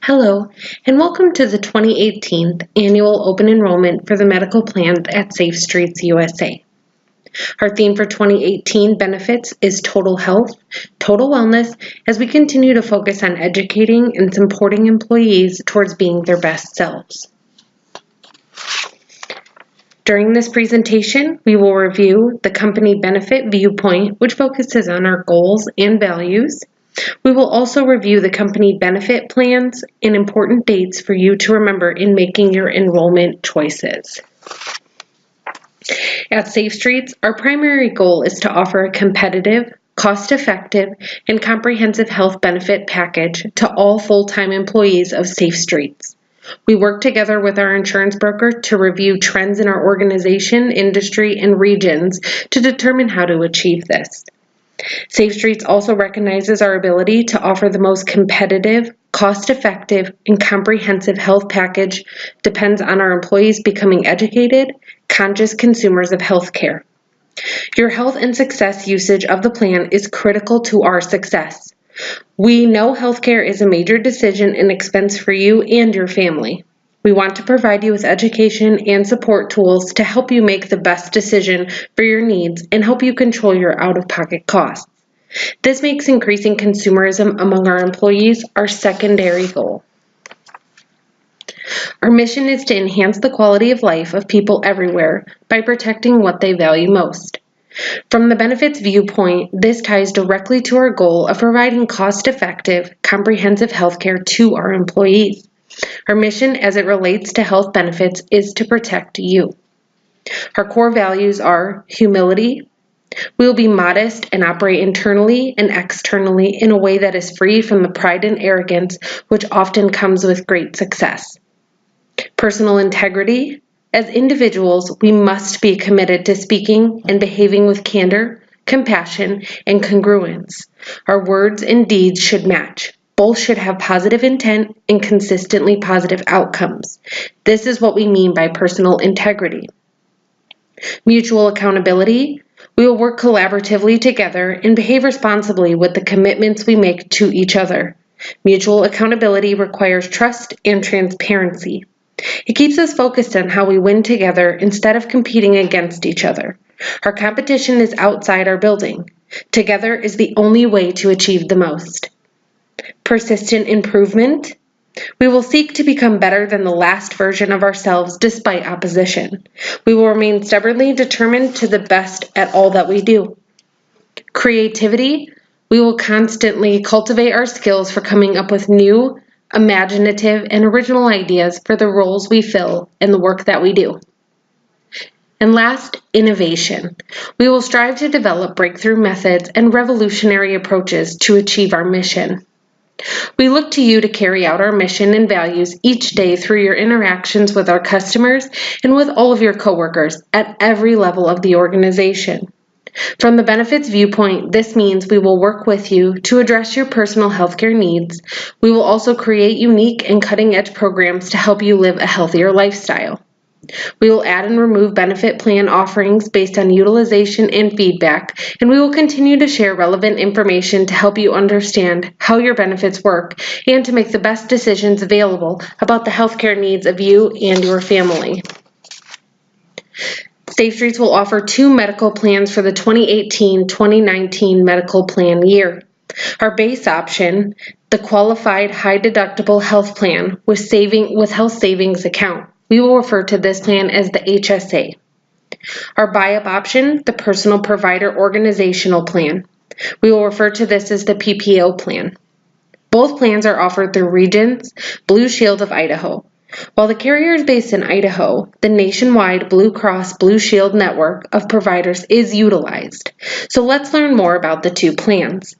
Hello, and welcome to the 2018 Annual Open Enrollment for the Medical Plan at Safe Streets USA. Our theme for 2018 benefits is Total Health, Total Wellness, as we continue to focus on educating and supporting employees towards being their best selves. During this presentation, we will review the company benefit viewpoint, which focuses on our goals and values. We will also review the company benefit plans and important dates for you to remember in making your enrollment choices. At Safe Streets, our primary goal is to offer a competitive, cost-effective, and comprehensive health benefit package to all full-time employees of Safe Streets. We work together with our insurance broker to review trends in our organization, industry, and regions to determine how to achieve this. Safe Streets also recognizes our ability to offer the most competitive, cost-effective, and comprehensive health package depends on our employees becoming educated, conscious consumers of healthcare. Your health and success usage of the plan is critical to our success. We know healthcare is a major decision and expense for you and your family. We want to provide you with education and support tools to help you make the best decision for your needs and help you control your out-of-pocket costs. This makes increasing consumerism among our employees our secondary goal. Our mission is to enhance the quality of life of people everywhere by protecting what they value most. From the benefits viewpoint, this ties directly to our goal of providing cost-effective, comprehensive healthcare to our employees. Our mission as it relates to health benefits is to protect you. Our core values are humility. We will be modest and operate internally and externally in a way that is free from the pride and arrogance which often comes with great success. Personal integrity. As individuals, we must be committed to speaking and behaving with candor, compassion, and congruence. Our words and deeds should match. Both should have positive intent and consistently positive outcomes. This is what we mean by personal integrity. Mutual accountability. We will work collaboratively together and behave responsibly with the commitments we make to each other. Mutual accountability requires trust and transparency. It keeps us focused on how we win together instead of competing against each other. Our competition is outside our building. Together is the only way to achieve the most. Persistent improvement. We will seek to become better than the last version of ourselves despite opposition. We will remain stubbornly determined to the best at all that we do. Creativity. We will constantly cultivate our skills for coming up with new, imaginative, and original ideas for the roles we fill and the work that we do. And last, innovation. We will strive to develop breakthrough methods and revolutionary approaches to achieve our mission. We look to you to carry out our mission and values each day through your interactions with our customers and with all of your coworkers at every level of the organization. From the benefits viewpoint, this means we will work with you to address your personal healthcare needs. We will also create unique and cutting-edge programs to help you live a healthier lifestyle. We will add and remove benefit plan offerings based on utilization and feedback, and we will continue to share relevant information to help you understand how your benefits work and to make the best decisions available about the healthcare needs of you and your family. Safe Streets will offer 2 medical plans for the 2018-2019 medical plan year. Our base option, the qualified high-deductible health plan with health savings account. We will refer to this plan as the HSA. Our buy-up option, the personal provider organizational plan. We will refer to this as the PPO plan. Both plans are offered through Regence Blue Shield of Idaho. While the carrier is based in Idaho, the nationwide Blue Cross Blue Shield network of providers is utilized. So let's learn more about the 2 plans.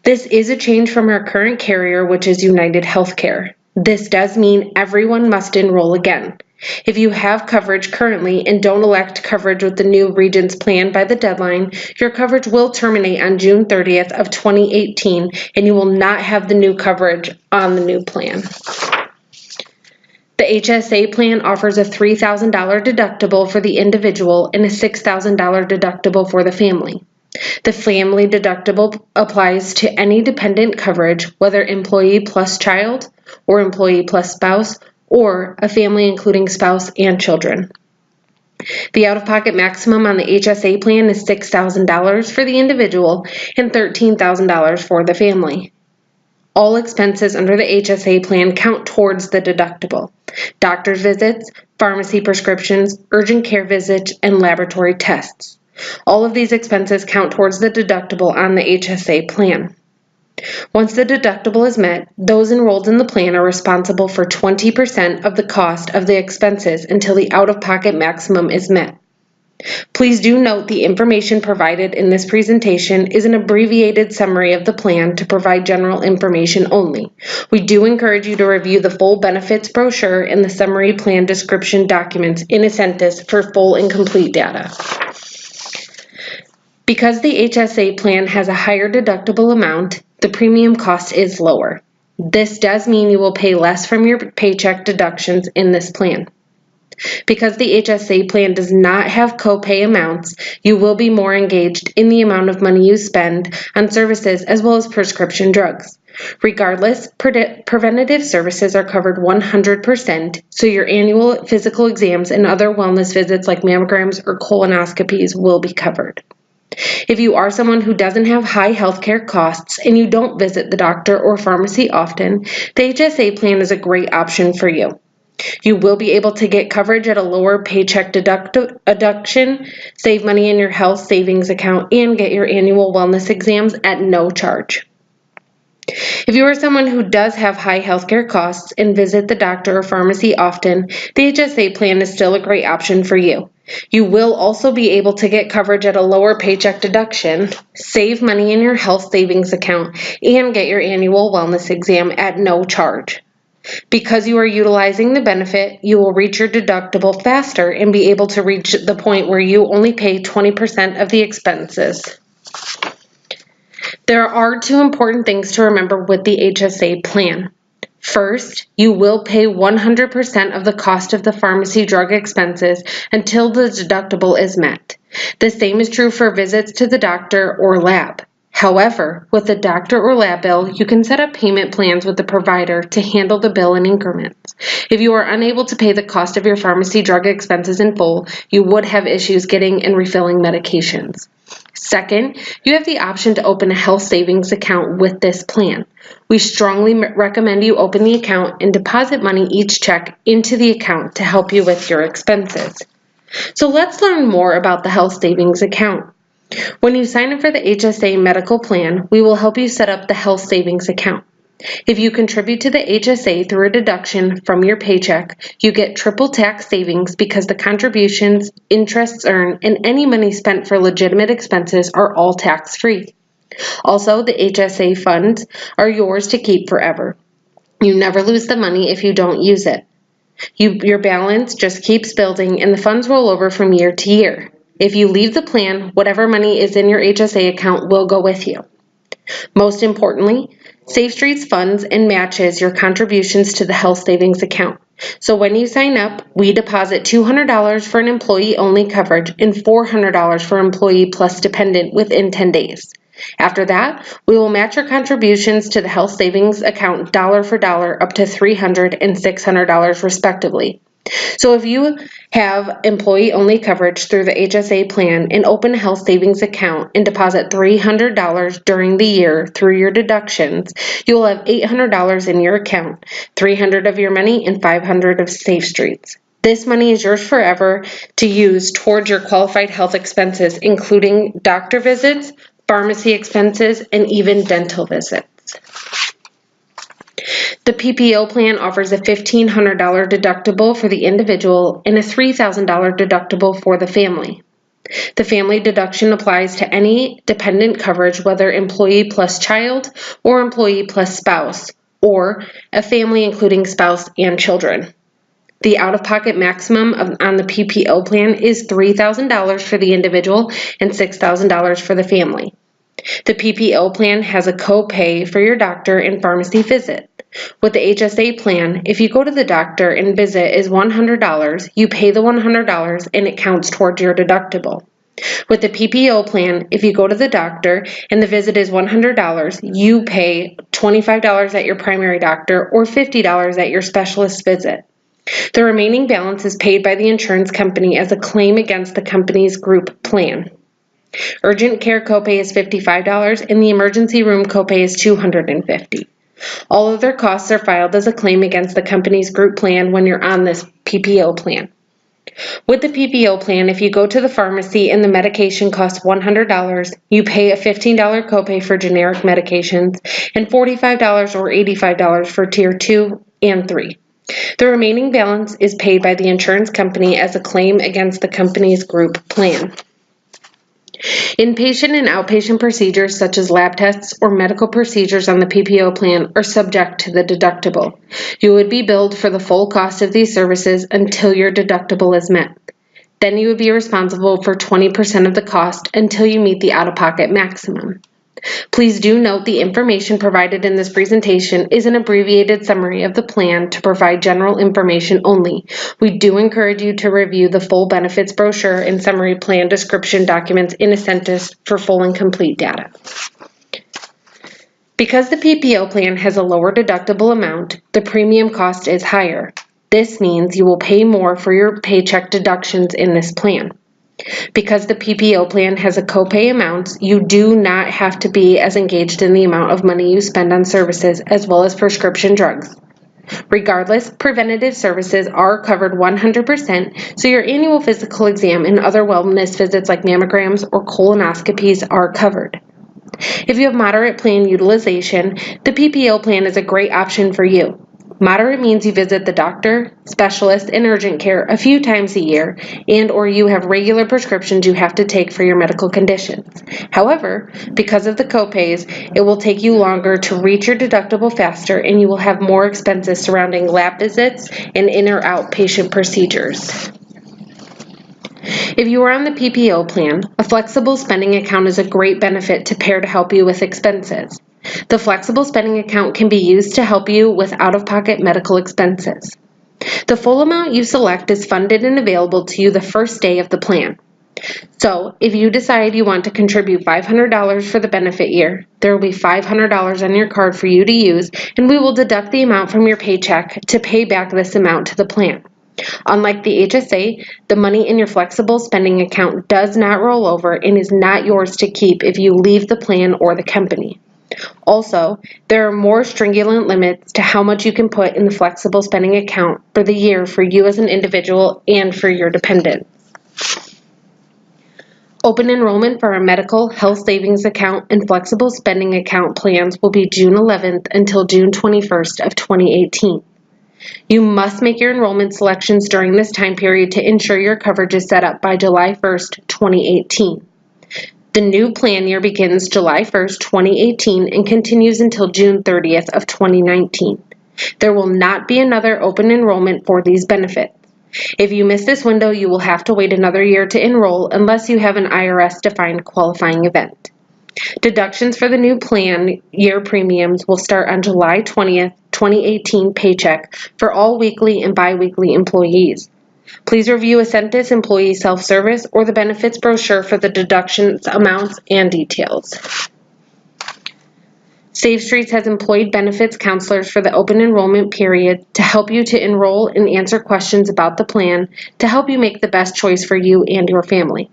This is a change from our current carrier, which is United Healthcare. This does mean everyone must enroll again. If you have coverage currently and don't elect coverage with the new Regence plan by the deadline, your coverage will terminate on June 30th of 2018 and you will not have the new coverage on the new plan. The HSA plan offers a $3,000 deductible for the individual and a $6,000 deductible for the family. The family deductible applies to any dependent coverage, whether employee plus child or employee plus spouse, or a family including spouse and children. The out-of-pocket maximum on the HSA plan is $6,000 for the individual and $13,000 for the family. All expenses under the HSA plan count towards the deductible: doctor's visits, pharmacy prescriptions, urgent care visits, and laboratory tests. All of these expenses count towards the deductible on the HSA plan. Once the deductible is met, those enrolled in the plan are responsible for 20% of the cost of the expenses until the out-of-pocket maximum is met. Please do note the information provided in this presentation is an abbreviated summary of the plan to provide general information only. We do encourage you to review the full benefits brochure and the summary plan description documents in Ascentus for full and complete data. Because the HSA plan has a higher deductible amount, the premium cost is lower. This does mean you will pay less from your paycheck deductions in this plan. Because the HSA plan does not have copay amounts, you will be more engaged in the amount of money you spend on services as well as prescription drugs. Regardless, preventative services are covered 100%, so your annual physical exams and other wellness visits like mammograms or colonoscopies will be covered. If you are someone who doesn't have high healthcare costs and you don't visit the doctor or pharmacy often, the HSA plan is a great option for you. You will be able to get coverage at a lower paycheck deduction, save money in your health savings account, and get your annual wellness exams at no charge. If you are someone who does have high healthcare costs and visit the doctor or pharmacy often, the HSA plan is still a great option for you. You will also be able to get coverage at a lower paycheck deduction, save money in your health savings account, and get your annual wellness exam at no charge. Because you are utilizing the benefit, you will reach your deductible faster and be able to reach the point where you only pay 20% of the expenses. There are two important things to remember with the HSA plan. First, you will pay 100% of the cost of the pharmacy drug expenses until the deductible is met. The same is true for visits to the doctor or lab. However, with the doctor or lab bill, you can set up payment plans with the provider to handle the bill in increments. If you are unable to pay the cost of your pharmacy drug expenses in full, you would have issues getting and refilling medications. Second, you have the option to open a health savings account with this plan. We strongly recommend you open the account and deposit money each check into the account to help you with your expenses. So let's learn more about the health savings account. When you sign up for the HSA medical plan, we will help you set up the health savings account. If you contribute to the HSA through a deduction from your paycheck, you get triple tax savings because the contributions, interests earned, and any money spent for legitimate expenses are all tax-free. Also, the HSA funds are yours to keep forever. You never lose the money if you don't use it. Your balance just keeps building and the funds roll over from year to year. If you leave the plan, whatever money is in your HSA account will go with you. Most importantly, Safe Streets funds and matches your contributions to the health savings account. So when you sign up, we deposit $200 for an employee-only coverage and $400 for employee plus dependent within 10 days. After that, we will match your contributions to the health savings account dollar for dollar up to $300 and $600 respectively. So if you have employee-only coverage through the HSA plan and open a health savings account and deposit $300 during the year through your deductions, you will have $800 in your account, $300 of your money and $500 of Safe Streets. This money is yours forever to use towards your qualified health expenses, including doctor visits, pharmacy expenses, and even dental visits. The PPO plan offers a $1,500 deductible for the individual and a $3,000 deductible for the family. The family deduction applies to any dependent coverage, whether employee plus child or employee plus spouse, or a family including spouse and children. The out-of-pocket maximum on the PPO plan is $3,000 for the individual and $6,000 for the family. The PPO plan has a copay for your doctor and pharmacy visit. With the HSA plan, if you go to the doctor and visit is $100, you pay the $100 and it counts towards your deductible. With the PPO plan, if you go to the doctor and the visit is $100, you pay $25 at your primary doctor or $50 at your specialist visit. The remaining balance is paid by the insurance company as a claim against the company's group plan. Urgent care copay is $55 and the emergency room copay is $250. All of their costs are filed as a claim against the company's group plan when you're on this PPO plan. With the PPO plan, if you go to the pharmacy and the medication costs $100, you pay a $15 copay for generic medications and $45 or $85 for tier 2 and 3. The remaining balance is paid by the insurance company as a claim against the company's group plan. Inpatient and outpatient procedures such as lab tests or medical procedures on the PPO plan are subject to the deductible. You would be billed for the full cost of these services until your deductible is met. Then you would be responsible for 20% of the cost until you meet the out-of-pocket maximum. Please do note the information provided in this presentation is an abbreviated summary of the plan to provide general information only. We do encourage you to review the full benefits brochure and summary plan description documents in Ascentus for full and complete data. Because the PPO plan has a lower deductible amount, the premium cost is higher. This means you will pay more for your paycheck deductions in this plan. Because the PPO plan has a copay amount, you do not have to be as engaged in the amount of money you spend on services as well as prescription drugs. Regardless, preventative services are covered 100%, so your annual physical exam and other wellness visits like mammograms or colonoscopies are covered. If you have moderate plan utilization, the PPO plan is a great option for you. Moderate means you visit the doctor, specialist, and urgent care a few times a year, and or you have regular prescriptions you have to take for your medical conditions. However, because of the copays, it will take you longer to reach your deductible faster, and you will have more expenses surrounding lab visits and in or outpatient procedures. If you are on the PPO plan, a flexible spending account is a great benefit to pair to help you with expenses. The flexible spending account can be used to help you with out-of-pocket medical expenses. The full amount you select is funded and available to you the first day of the plan. So, if you decide you want to contribute $500 for the benefit year, there will be $500 on your card for you to use, and we will deduct the amount from your paycheck to pay back this amount to the plan. Unlike the HSA, the money in your flexible spending account does not roll over and is not yours to keep if you leave the plan or the company. Also, there are more stringent limits to how much you can put in the flexible spending account for the year for you as an individual and for your dependents. Open enrollment for our medical, health savings account, and flexible spending account plans will be June 11th until June 21st of 2018. You must make your enrollment selections during this time period to ensure your coverage is set up by July 1st, 2018. The new plan year begins July 1st, 2018 and continues until June 30th of 2019. There will not be another open enrollment for these benefits. If you miss this window, you will have to wait another year to enroll unless you have an IRS-defined qualifying event. Deductions for the new plan year premiums will start on July 20th, 2018 paycheck for all weekly and biweekly employees. Please review Ascentus Employee Self-Service or the benefits brochure for the deductions, amounts, and details. Save Streets has employed benefits counselors for the open enrollment period to help you to enroll and answer questions about the plan to help you make the best choice for you and your family.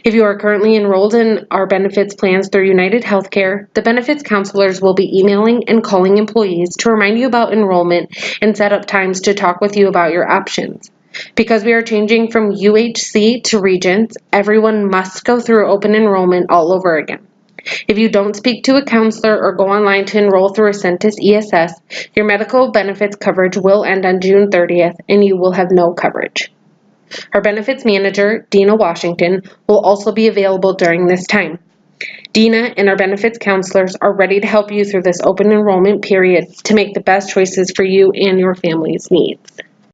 If you are currently enrolled in our benefits plans through United Healthcare, the benefits counselors will be emailing and calling employees to remind you about enrollment and set up times to talk with you about your options. Because we are changing from UHC to Regents, everyone must go through open enrollment all over again. If you don't speak to a counselor or go online to enroll through Ascentus ESS, your medical benefits coverage will end on June 30th and you will have no coverage. Our benefits manager, Dina Washington, will also be available during this time. Dina and our benefits counselors are ready to help you through this open enrollment period to make the best choices for you and your family's needs.